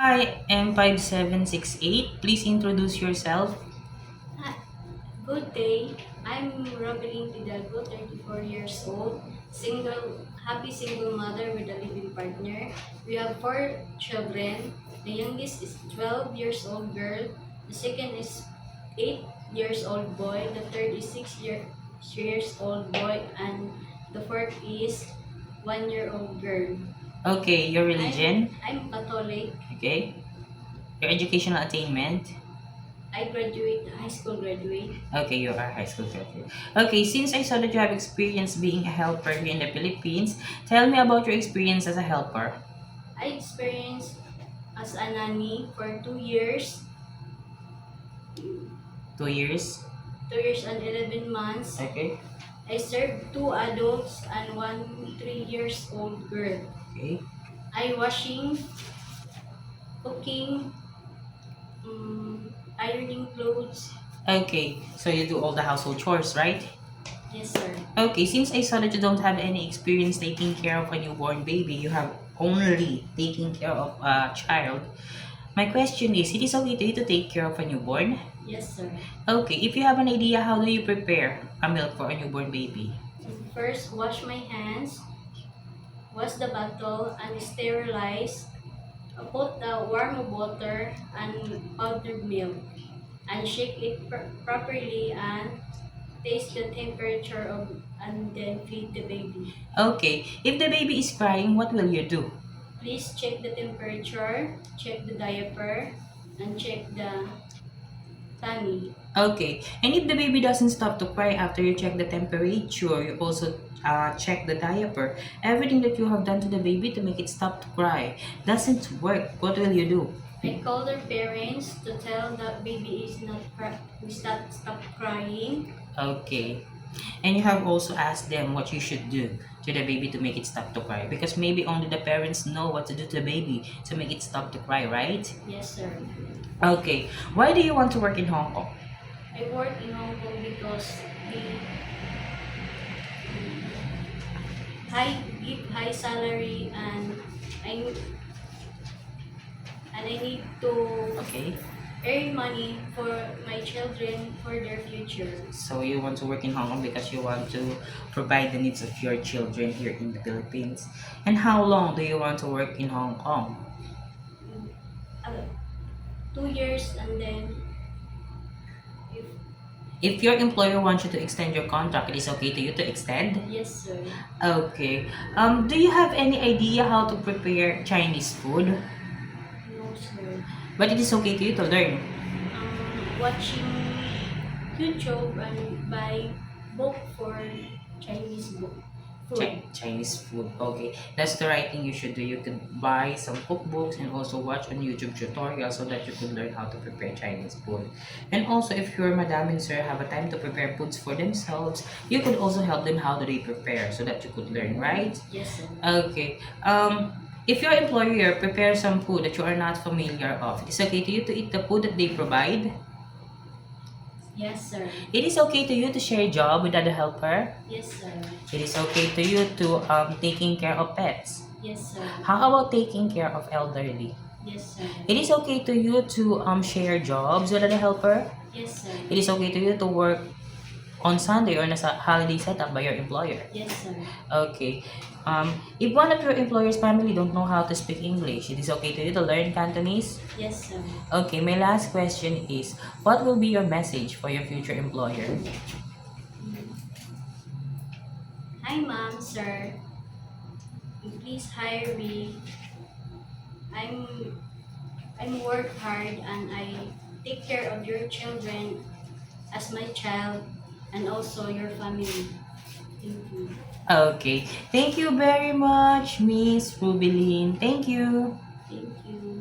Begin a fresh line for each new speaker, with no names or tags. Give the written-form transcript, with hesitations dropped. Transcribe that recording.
Hi, M5768. Please introduce yourself.
Hi, good day. I'm Robeline Hidalgo, 34 years old, happy single mother with a living partner. We have four children. The youngest is 12 years old girl. The second is 8 years old boy. The third is 6 years old boy, and the fourth is 1 year old girl.
Okay, your
I'm
religion.
I'm Catholic.
Okay. Your educational attainment.
I graduate high school graduate.
Okay, you are high school graduate. Okay, since I saw that you have experience being a helper here in the Philippines, tell me about your experience as a helper.
I experienced as a nanny for 2 years,
2 years.
2 years and 11 months.
Okay.
I served two adults and one 3 years old girl.
Okay.
I washing, cooking, ironing clothes.
Okay, so you do all the household chores, right?
Yes, sir.
Okay, since I saw that you don't have any experience taking care of a newborn baby, you have only taking care of a child. My question is, it is okay to you to take care of a newborn?
Yes, sir.
Okay, if you have an idea, how do you prepare a milk for a newborn baby?
First, wash my hands, wash the bottle, and sterilize. Put the warm water and powdered milk, and shake it properly and taste the temperature of and then feed the baby.
Okay, if the baby is crying, what will you do?
Please check the temperature, check the diaper, and check the tummy.
Okay, and if the baby doesn't stop to cry after you check the temperature, you also check the diaper. Everything that you have done to the baby to make it stop to cry doesn't work. What will you do?
I call their parents to tell that baby is not stop crying.
Okay. And you have also asked them what you should do to the baby to make it stop to cry. Because maybe only the parents know what to do to the baby to make it stop to cry, right?
Yes, sir.
Okay. Why do you want to work in Hong Kong?
I work in Hong Kong because the high salary I I need to
Okay.
earn money for my children for their future.
So you want to work in Hong Kong because you want to provide the needs of your children here in the Philippines. And how long do you want to work in Hong Kong?
Uh, 2 years and then if
If your employer wants you to extend your contract, it is okay to you to extend?
yes, sir.
Okay. Do you have any idea how to prepare Chinese food?
No, sir.
But it is okay to you to learn.
Watching YouTube and buy book for Chinese book food.
Chinese food. Okay, that's the right thing you should do. You could buy some cookbooks and also watch on YouTube tutorials so that you could learn how to prepare Chinese food. And also, if your madam and sir have a time to prepare foods for themselves, you could also help them how do they prepare so that you could learn, right?
Yes, sir.
Okay. If your employer prepares some food that you are not familiar of, it is okay to you to eat the food that they provide.
Yes, sir.
It is okay to you to share a job with other helper.
Yes, sir.
It is okay to you to taking care of pets.
Yes, sir.
How about taking care of elderly?
Yes, sir.
It is okay to you to share jobs with other helper.
Yes, sir.
It is okay to you to work on Sunday or nasa holiday setup by your employer.
Yes, sir.
Okay. If one of your employer's family don't know how to speak English, it is okay to you to learn Cantonese.
Yes, sir.
Okay, my last question is, what will be your message for your future employer?
Hi, ma'am, sir. Please hire me. I'm I'm work hard and I take care of your children as my child and also your family. Thank you.
Okay. Thank you very much, Miss Rubilin. Thank you.
Thank you.